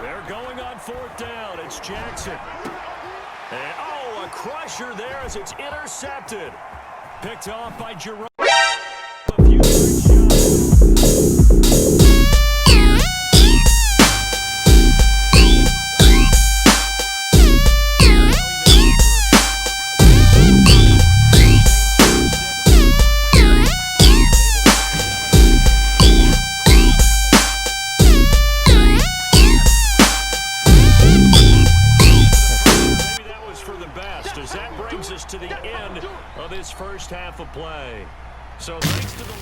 They're going on fourth down. It's Jackson. And, a crusher there as it's intercepted. Picked off by Jerome. To the end of this first half of play. So thanks to the late...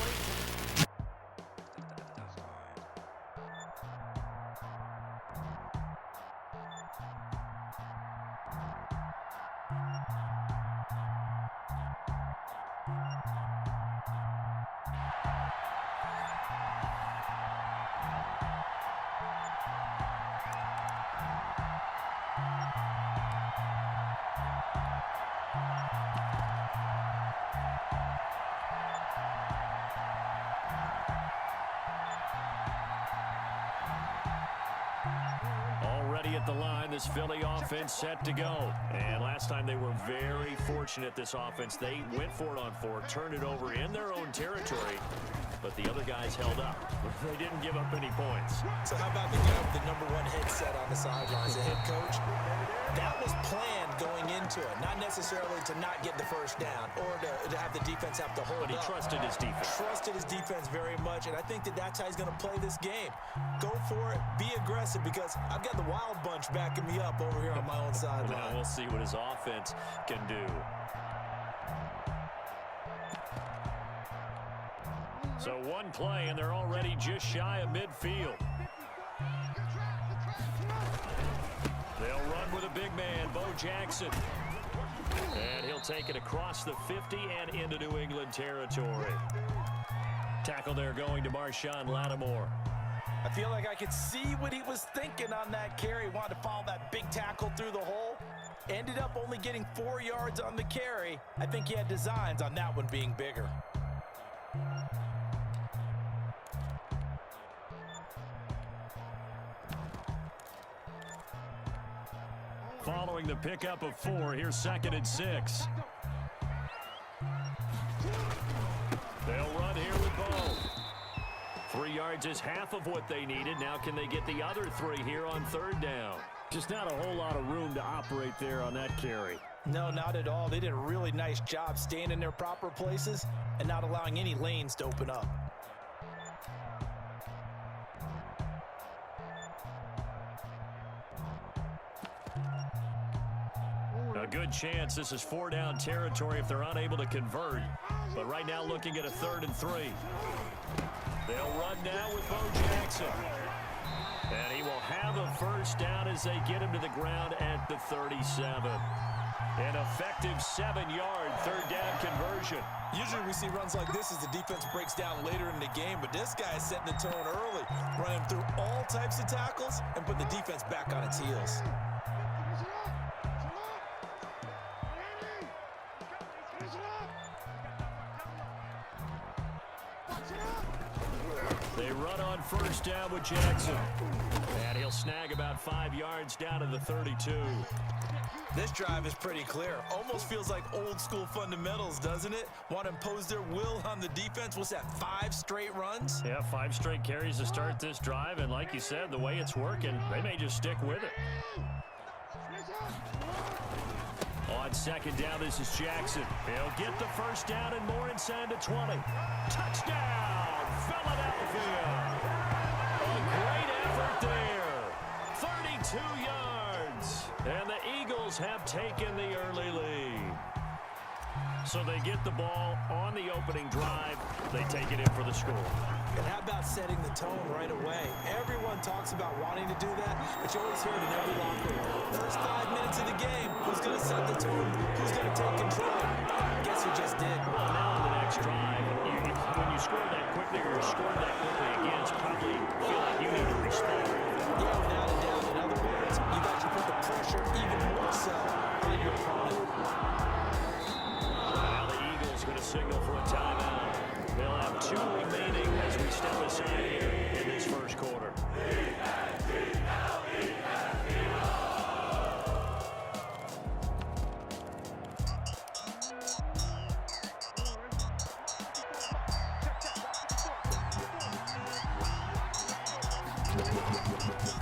At the line, this Philly offense set to go. And last time they were very fortunate, this offense. They went for it on fourth, turned it over in their own territory, but the other guys held up. They didn't give up any points. So how about the guy with the #1 headset on the sidelines, the head coach? That was planned going into it, not necessarily to not get the first down or to have the defense have to hold up. But he trusted his defense. Trusted his defense very much, and I think that's how he's going to play this game. Go for it, be aggressive, because I've got the wild bunch backing me up over here on my own sideline. We'll see what his offense can do. So one play, and they're already just shy of midfield. They'll run with a big man, Bo Jackson. And he'll take it across the 50 and into New England territory. Tackle there going to Marshawn Lattimore. I feel like I could see what he was thinking on that carry. Wanted to follow that big tackle through the hole. Ended up only getting 4 yards on the carry. I think he had designs on that one being bigger. Following the pickup of 4, here's 2nd and 6. They'll run here with Bo. 3 yards is half of what they needed. Now can they get the other 3 here on 3rd down? Just not a whole lot of room to operate there on that carry. No, not at all. They did a really nice job staying in their proper places and not allowing any lanes to open up. A good chance this is 4-down territory if they're unable to convert. But right now looking at a 3rd and 3. They'll run now with Bo Jackson. And he will have a first down as they get him to the ground at the 37. An effective 7-yard 3rd down conversion. Usually we see runs like this as the defense breaks down later in the game, but this guy is setting the tone early, running through all types of tackles and putting the defense back on its heels. They run on first down with Jackson. And he'll snag about 5 yards down to the 32. This drive is pretty clear. Almost feels like old school fundamentals, doesn't it? Want to impose their will on the defense. What's that, 5 straight runs? Yeah, 5 straight carries to start this drive. And like you said, the way it's working, they may just stick with it. On 2nd down, this is Jackson. He'll get the first down and more inside the 20. Touchdown, Philadelphia. A great effort there. 32 yards. And the Eagles have taken the early lead. So they get the ball on the opening drive. They take it in for the score. And how about setting the tone right away? Everyone talks about wanting to do that, but you always hear it in every locker room. First 5 minutes of the game, who's going to set the tone? Who's going to take control? Guess who just did? Well, now on the next drive, when you score that quickly or you score that quickly again, it's probably feel like you need to respond. Yeah, without a doubt. In other words, you got to put the pressure even more so on your opponent. Now the Eagles going to signal for a timeout. They'll have 2 remaining as we step aside here in this first quarter.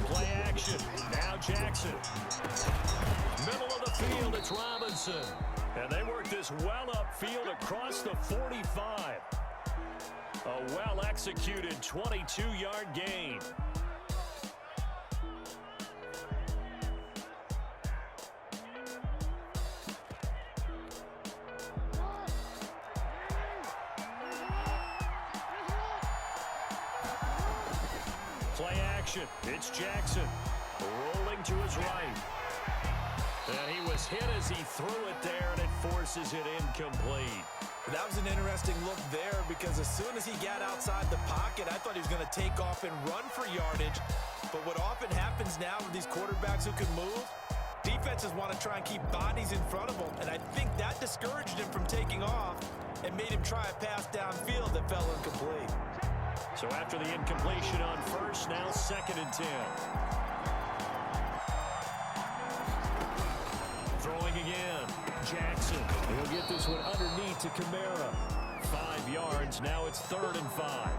Play action. Now Jackson. Middle of the field, it's Robinson. And they work this well upfield across the 45. A well-executed 22-yard gain. Play action. It's Jackson rolling to his right. And he was hit as he threw it there, and it forces it incomplete. That was an interesting look there because as soon as he got outside the pocket, I thought he was going to take off and run for yardage. But what often happens now with these quarterbacks who can move, defenses want to try and keep bodies in front of them, and I think that discouraged him from taking off and made him try a pass downfield that fell incomplete. So after the incompletion on first, now 2nd and 10. Throwing again. Jackson. He'll get this one underneath to Kamara. 5 yards. Now it's 3rd and 5.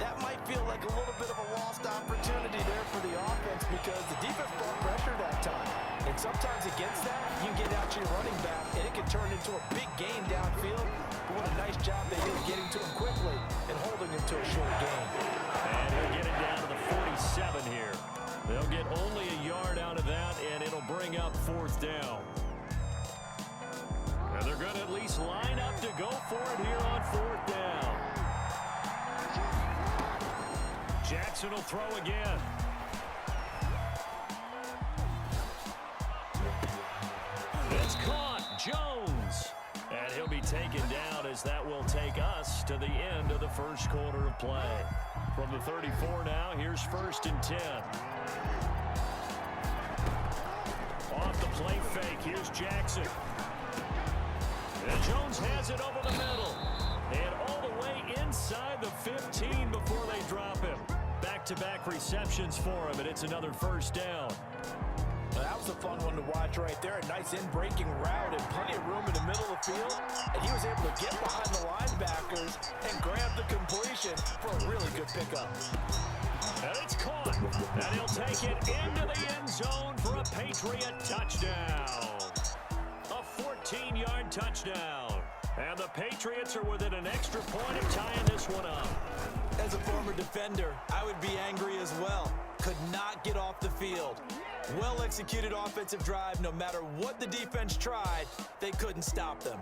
That might feel like a little bit of a lost opportunity there for the offense because the defense brought pressure that time. And sometimes against that, you can get out to your running back, and it can turn into a big gain downfield. But what a nice job they did getting to him quickly and holding him to a short gain. And he'll get it down to the 47 here. They'll get only a yard out of that, and it'll bring up 4th down. And they're going to at least line up to go for it here on 4th down. Jackson will throw again. It's caught. Jones. And he'll be taken down as that will take us to the end of the first quarter of play. From the 34 now, here's 1st and 10. Off the play fake, here's Jackson. And Jones has it over the middle. And all the way inside the 15 before they drop him. Back-to-back receptions for him, and it's another 1st down. Well, that was a fun one to watch right there. A nice in-breaking route and plenty of room in the middle of the field. And he was able to get behind the linebackers and grab the completion for a really good pickup. And it's caught. And he'll take it into the end zone for a Patriot touchdown. A 14-yard touchdown. And the Patriots are within an extra point of tying this one up. As a former defender, I would be angry as well. Could not get off the field. Well-executed offensive drive. No matter what the defense tried, they couldn't stop them.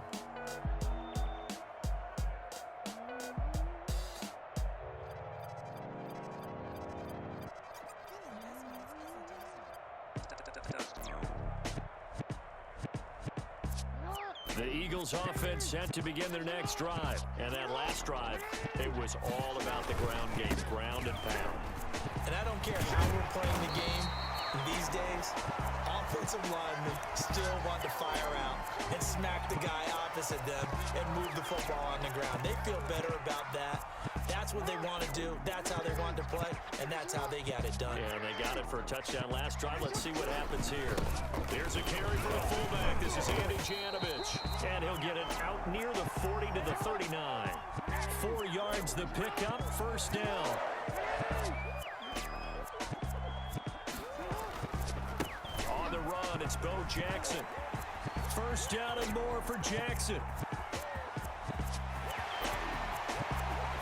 The Eagles offense set to begin their next drive. And that last drive, it was all about the ground game, ground and pound. And I don't care how we're playing the game these days, offensive linemen still want to fire out and smack the guy opposite them and move the football on the ground. They feel better about that. That's what they want to do. That's how they want to play, and that's how they got it done. Yeah, and they got it for a touchdown last drive. Let's see what happens here. Here's a carry for the fullback. This is Andy Janovich, and he'll get it out near the 40 to the 39. 4 yards the pickup, 1st down. On the run, it's Bo Jackson. 1st down and more for Jackson.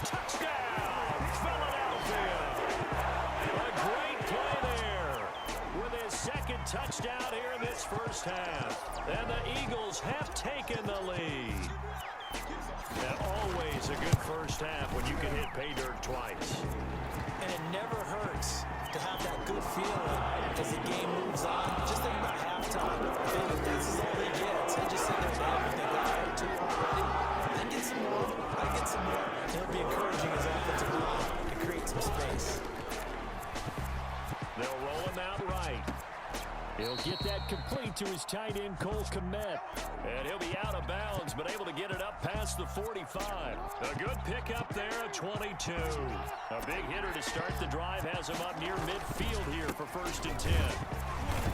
Touchdown, Philadelphia. A great play there with his 2nd touchdown here in this 1st half. And the Eagles have taken the lead. And always a good 1st half when you can hit pay dirt twice. And it never hurts to have that good feeling as the game moves on. Just think about halftime. If this is all he gets, he just sit there and think, I had 2 already. I get some more. I get some more. And he'll be encouraging his offensive line to create some space. They'll roll him out right. He'll get that complete to his tight end, Cole Kmet. And he'll be out of bounds, but able to get it up past the 45. A good pickup there at 22. A big hitter to start the drive has him up near midfield here for 1st and 10.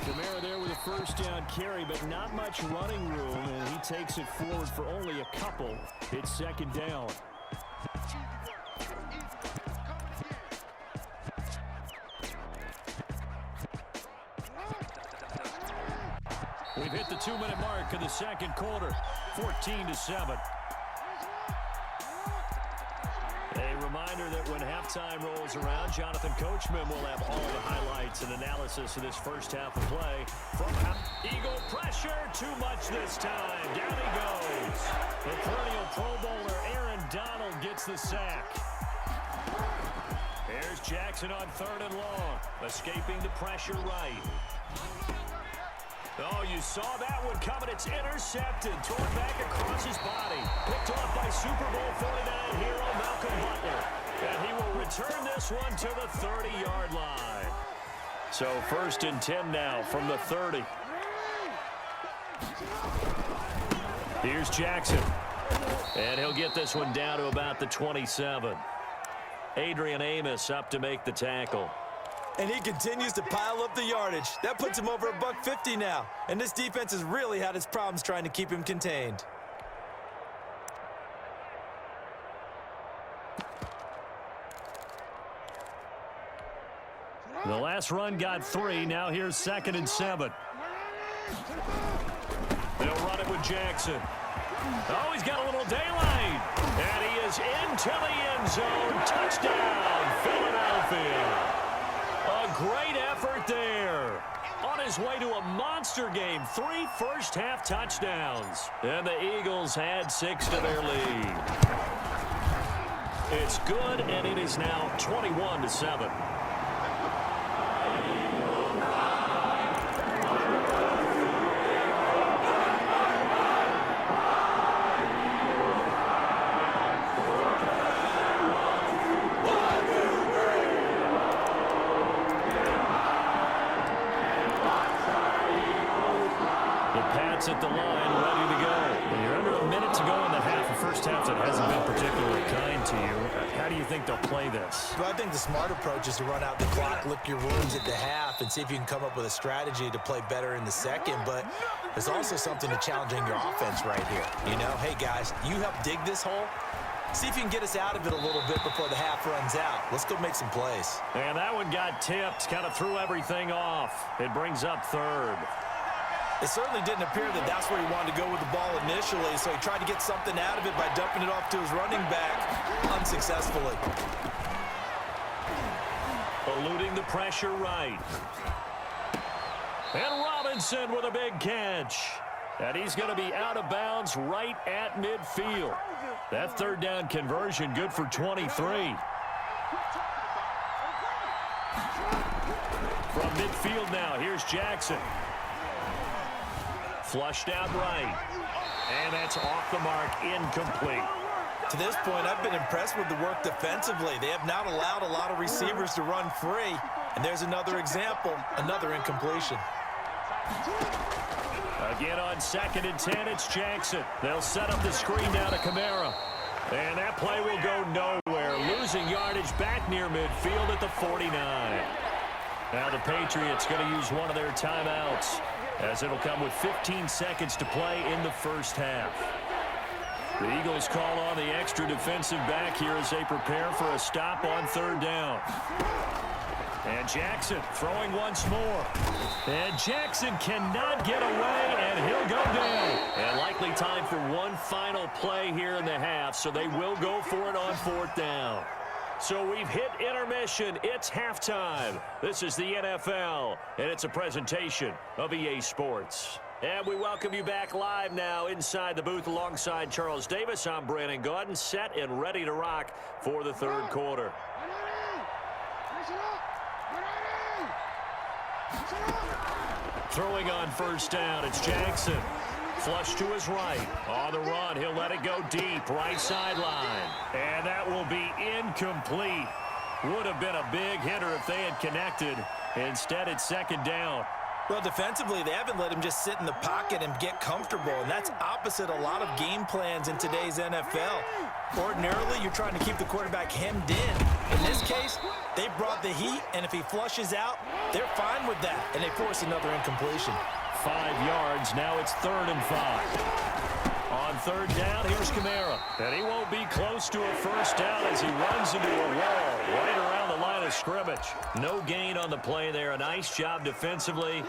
Kamara there with a 1st down carry, but not much running room, and he takes it forward for only a couple. It's 2nd down. We've hit the 2-minute mark of the second quarter, 14-7. A reminder that when halftime rolls around, Jonathan Coachman will have all the highlights and analysis of this first half of play. From Eagle pressure, too much this time. Down he goes. The perennial Pro Bowler Aaron Donald gets the sack. There's Jackson on 3rd and long, escaping the pressure right. Oh, you saw that one coming. It's intercepted, torn back across his body. Picked off by Super Bowl 49 hero Malcolm Butler. And he will return this one to the 30-yard line. So 1st and 10 now from the 30. Here's Jackson. And he'll get this one down to about the 27. Adrian Amos up to make the tackle. And he continues to pile up the yardage. That puts him over $150 now. And this defense has really had its problems trying to keep him contained. The last run got 3. Now here's 2nd and 7. They'll run it with Jackson. Oh, he's got a little daylight. And he is into the end zone. Touchdown, Philadelphia. A great effort there. On his way to a monster game. 3 first-half touchdowns. And the Eagles had 6 to their lead. It's good, and it is now 21-7. At the line, ready to go. You're under a minute to go in the half. The first half that hasn't been particularly kind to you. How do you think they'll play this? Well, I think the smart approach is to run out the clock, lick your wounds at the half, and see if you can come up with a strategy to play better in the second. But there's also something to challenging your offense right here. You know, hey, guys, you help dig this hole. See if you can get us out of it a little bit before the half runs out. Let's go make some plays. And that one got tipped, kind of threw everything off. It brings up 3rd. It certainly didn't appear that that's where he wanted to go with the ball initially, so he tried to get something out of it by dumping it off to his running back unsuccessfully. Eluding the pressure right. And Robinson with a big catch. And he's going to be out of bounds right at midfield. That 3rd down conversion good for 23. From midfield now, here's Jackson. Flushed out right. And that's off the mark, incomplete. To this point, I've been impressed with the work defensively. They have not allowed a lot of receivers to run free. And there's another example, another incompletion. Again on 2nd and 10, it's Jackson. They'll set up the screen now to Kamara. And that play will go nowhere. Losing yardage back near midfield at the 49. Now the Patriots going to use one of their timeouts, as it'll come with 15 seconds to play in the first half. The Eagles call on the extra defensive back here as they prepare for a stop on 3rd down. And Jackson throwing once more. And Jackson cannot get away, and he'll go down. And likely time for one final play here in the half, so they will go for it on 4th down. So we've hit intermission. It's halftime. This is the NFL, and it's a presentation of EA Sports. And we welcome you back live now inside the booth alongside Charles Davis. I'm Brandon Gaudin, set and ready to rock for the 3rd quarter. Throwing on 1st down, it's Jackson. Flush to his right. On the run, he'll let it go deep, right sideline. And that will be incomplete. Would have been a big hitter if they had connected. Instead, it's 2nd down. Well, defensively, they haven't let him just sit in the pocket and get comfortable, and that's opposite a lot of game plans in today's NFL. Ordinarily, you're trying to keep the quarterback hemmed in. In this case, they brought the heat, and if he flushes out, they're fine with that, and they force another incompletion. 5 yards, now it's 3rd and 5. On 3rd down, here's Kamara. And he won't be close to a first down as he runs into a wall right around the line of scrimmage. No gain on the play there. A nice job defensively.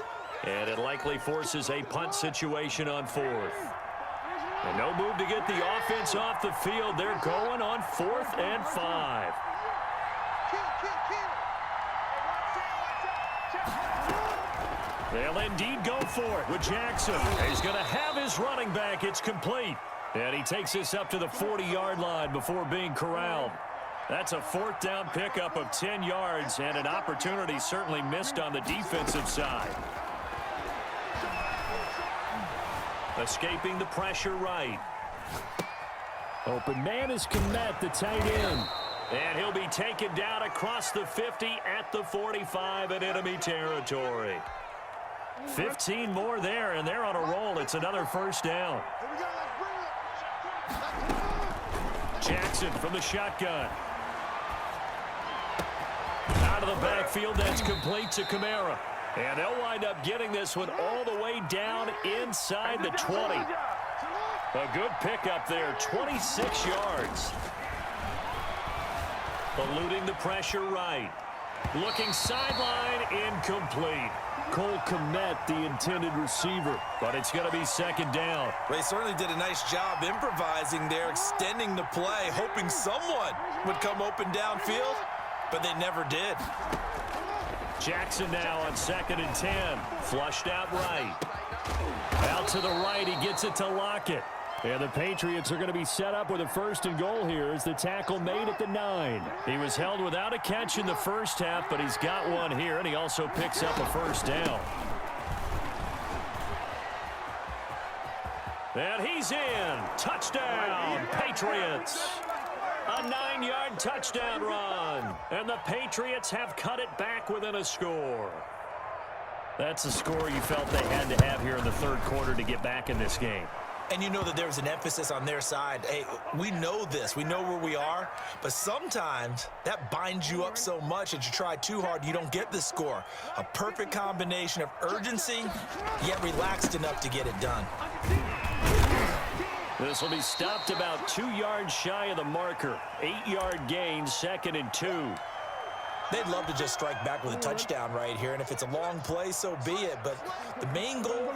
And it likely forces a punt situation on 4th. And no move to get the offense off the field. They're going on 4th and 5. They'll indeed go for it with Jackson. He's going to have his running back. It's complete. And he takes this up to the 40-yard line before being corralled. That's a 4th down pickup of 10 yards and an opportunity certainly missed on the defensive side. Escaping the pressure right. Open man is Kmet, the tight end. And he'll be taken down across the 50 at the 45 in enemy territory. 15 more there, and they're on a roll. It's another 1st down. Jackson from the shotgun. Out of the backfield, that's complete to Kamara. And they'll wind up getting this one all the way down inside the 20. A good pickup there, 26 yards. Eluding the pressure right. Looking sideline, incomplete. Cole Kmet, the intended receiver, but it's going to be 2nd down. They certainly did a nice job improvising there, extending the play, hoping someone would come open downfield, but they never did. Jackson now on 2nd and 10. Flushed out right. Out to the right, he gets it to Lockett. And the Patriots are going to be set up with a 1st and goal here as the tackle made at the 9. He was held without a catch in the first half, but he's got one here, and he also picks up a 1st down. And he's in. Touchdown, Patriots. A 9-yard touchdown run. And the Patriots have cut it back within a score. That's a score you felt they had to have here in the 3rd quarter to get back in this game. And you know that there's an emphasis on their side. Hey, we know this. We know where we are. But sometimes that binds you up so much that you try too hard, you don't get the score. A perfect combination of urgency, yet relaxed enough to get it done. This will be stopped about 2 yards shy of the marker. 8-yard gain, 2nd and 2. They'd love to just strike back with a touchdown right here. And if it's a long play, so be it. But the main goal,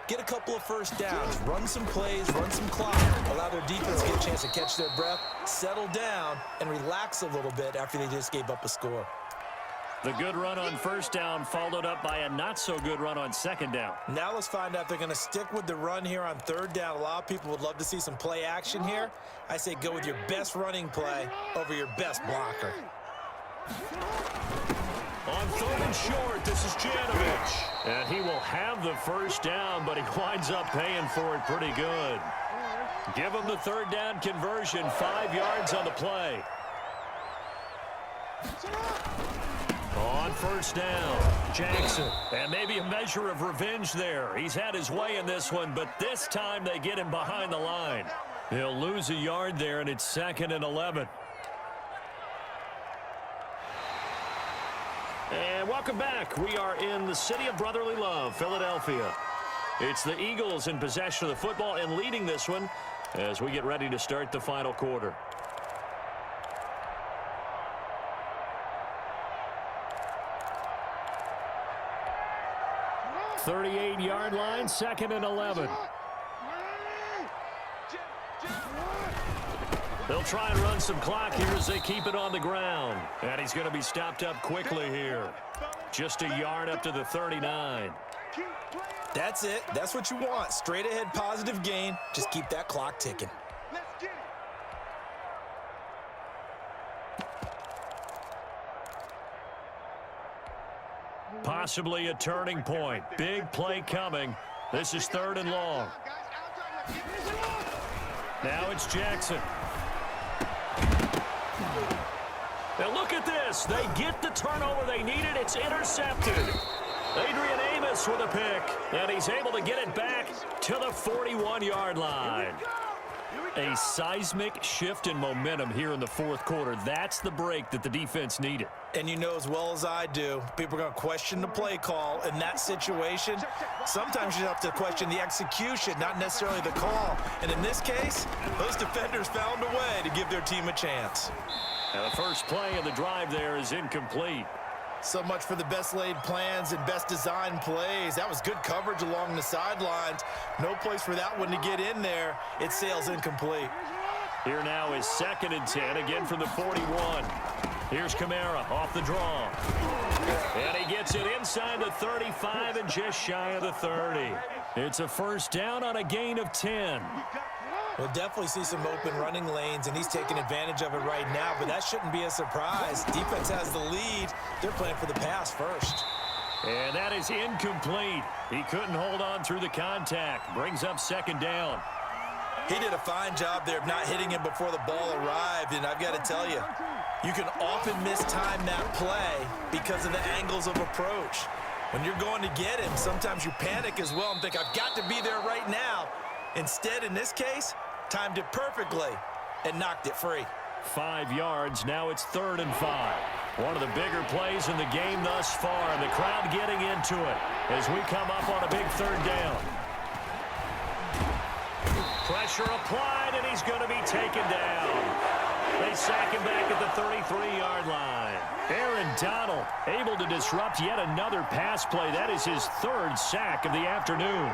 get a couple of 1st downs, run some plays, run some clock, allow their defense to get a chance to catch their breath, settle down, and relax a little bit after they just gave up a score. The good run on 1st down followed up by a not-so-good run on 2nd down. Now let's find out if they're going to stick with the run here on 3rd down. A lot of people would love to see some play action here. I say go with your best running play over your best blocker. On 3rd and short, this is Janovich. And he will have the 1st down, but he winds up paying for it pretty good. Give him the 3rd down conversion, 5 yards on the play. On 1st down, Jackson. And maybe a measure of revenge there. He's had his way in this one, but this time they get him behind the line. He'll lose a yard there, and it's 2nd and 11. And welcome back. We are in the city of brotherly love, Philadelphia. It's the Eagles in possession of the football and leading this one as we get ready to start the final quarter. .38-yard line, 2nd and 11. They'll try and run some clock here as they keep it on the ground. And he's going to be stopped up quickly here. Just a yard up to the 39. That's it. That's what you want. Straight ahead positive gain. Just keep that clock ticking. Possibly a turning point. Big play coming. This is 3rd and long. Now it's Jackson. Now look at this. They get the turnover they needed. It's intercepted. Adrian Amos with a pick. And he's able to get it back to the 41-yard line. A seismic shift in momentum here in the 4th quarter. That's the break that the defense needed. And you know as well as I do, people are going to question the play call in that situation. Sometimes you have to question the execution, not necessarily the call. And in this case, those defenders found a way to give their team a chance. And the first play of the drive there is incomplete. So much for the best laid plans and best design plays. That was good coverage along the sidelines. No place for that one to get in there. It sails incomplete. Here now is 2nd and 10, again from the 41. Here's Kamara off the draw. And he gets it inside the 35 and just shy of the 30. It's a first down on a gain of 10. We'll definitely see some open running lanes, and he's taking advantage of it right now, but that shouldn't be a surprise. Defense has the lead. They're playing for the pass first. And that is incomplete. He couldn't hold on through the contact. Brings up 2nd down. He did a fine job there of not hitting him before the ball arrived, and I've got to tell you, you can often mistime that play because of the angles of approach. When you're going to get him, sometimes you panic as well and think, I've got to be there right now. Instead, in this case, timed it perfectly and knocked it free. 5 yards. Now it's 3rd and 5. One of the bigger plays in the game thus far, and the crowd getting into it as we come up on a big 3rd down. Pressure applied, and he's going to be taken down. They sack him back at the 33-yard line. Aaron Donald able to disrupt yet another pass play. That is his 3rd sack of the afternoon.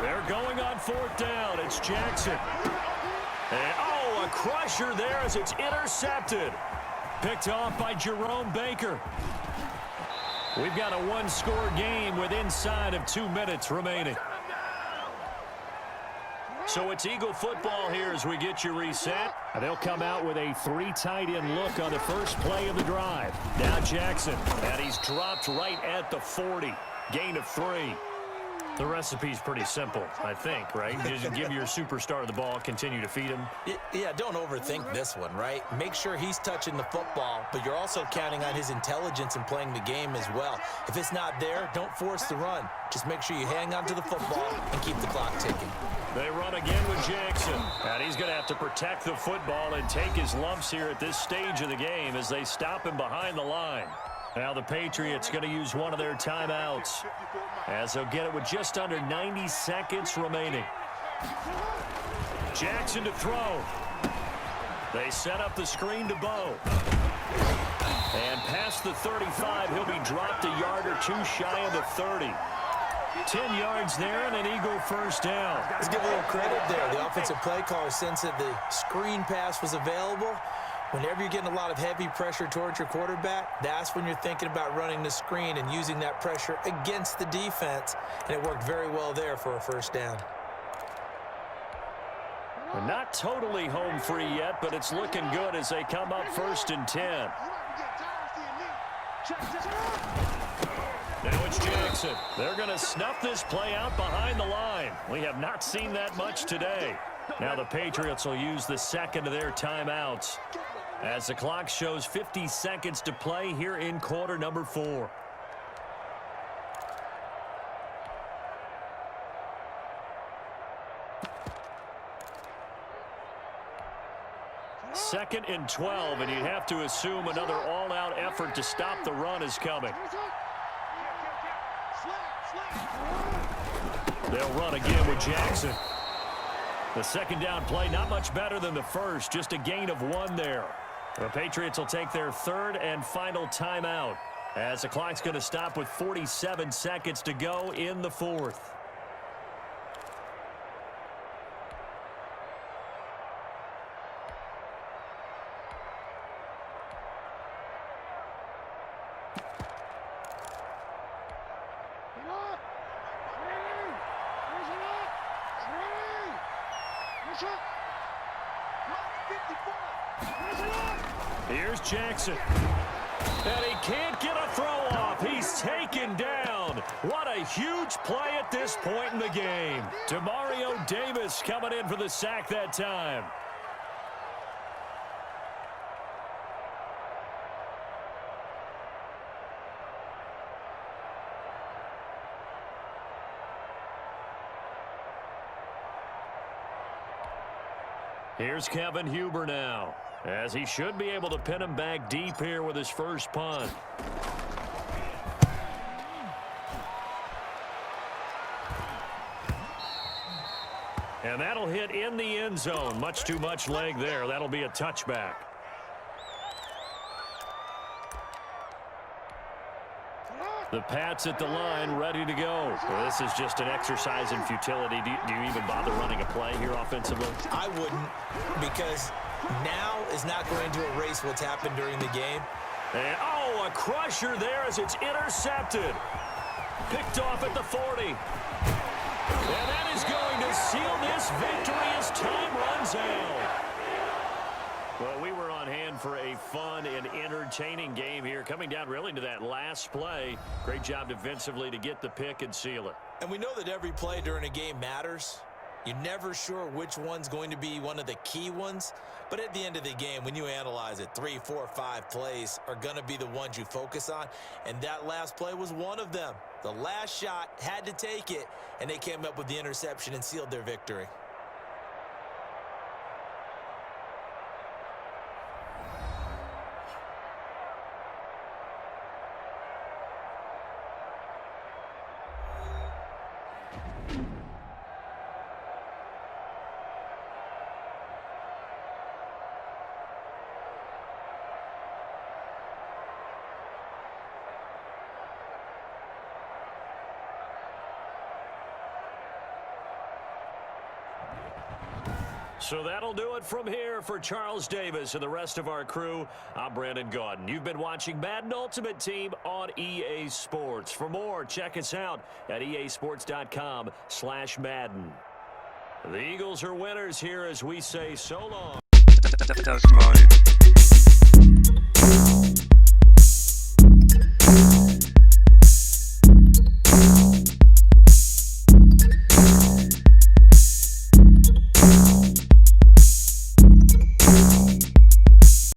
They're going on 4th down. It's Jackson. And, oh, a crusher there as it's intercepted. Picked off by Jerome Baker. We've got a one-score game with inside of 2 minutes remaining. So it's Eagle football here as we get you reset. And they'll come out with a 3 tight end look on the first play of the drive. Now Jackson, and he's dropped right at the 40. Gain of 3. The recipe's pretty simple, I think, right? Just give your superstar the ball, continue to feed him. Yeah, don't overthink this one, right? Make sure he's touching the football, but you're also counting on his intelligence in playing the game as well. If it's not there, don't force the run. Just make sure you hang on to the football and keep the clock ticking. They run again with Jackson. And he's going to have to protect the football and take his lumps here at this stage of the game as they stop him behind the line. Now the Patriots going to use one of their timeouts as they'll get it with just under 90 seconds remaining. Jackson to throw. They set up the screen to Bo. And past the 35, he'll be dropped a yard or 2 shy of the 30. 10 yards there and an Eagle first down. Let's give a little credit there. The offensive play caller sensed that the screen pass was available. Whenever you're getting a lot of heavy pressure towards your quarterback, that's when you're thinking about running the screen and using that pressure against the defense. And it worked very well there for a first down. We're not totally home free yet, but it's looking good as they come up 1st and 10. Now it's Jackson. They're going to snuff this play out behind the line. We have not seen that much today. Now the Patriots will use the 2nd of their timeouts as the clock shows 50 seconds to play here in quarter number 4. Second and 12, and you'd have to assume another all-out effort to stop the run is coming. They'll run again with Jackson. The 2nd down play, not much better than the first, just a gain of 1 there. The Patriots will take their 3rd and final timeout as the clock's going to stop with 47 seconds to go in the 4th. Here's Jackson. And he can't get a throw off. He's taken down. What a huge play at this point in the game. Demario Davis coming in for the sack that time. Here's Kevin Huber now, as he should be able to pin him back deep here with his first punt. And that'll hit in the end zone. Much too much leg there. That'll be a touchback. The Pats at the line, ready to go. Well, this is just an exercise in futility. Do you even bother running a play here offensively? I wouldn't, because now is not going to erase what's happened during the game. And, oh, a crusher there as it's intercepted. Picked off at the 40. And that is going to seal this victory as time runs out. Well, we were on hand for a fun and entertaining game here, coming down really to that last play. Great job defensively to get the pick and seal it. And we know that every play during a game matters. You're never sure which one's going to be one of the key ones. But at the end of the game, when you analyze it, 3, 4, 5 plays are going to be the ones you focus on. And that last play was one of them. The last shot had to take it, and they came up with the interception and sealed their victory. So that'll do it from here for Charles Davis and the rest of our crew. I'm Brandon Gaudin. You've been watching Madden Ultimate Team on EA Sports. For more, check us out at easports.com/Madden. The Eagles are winners here as we say so long. That's mine.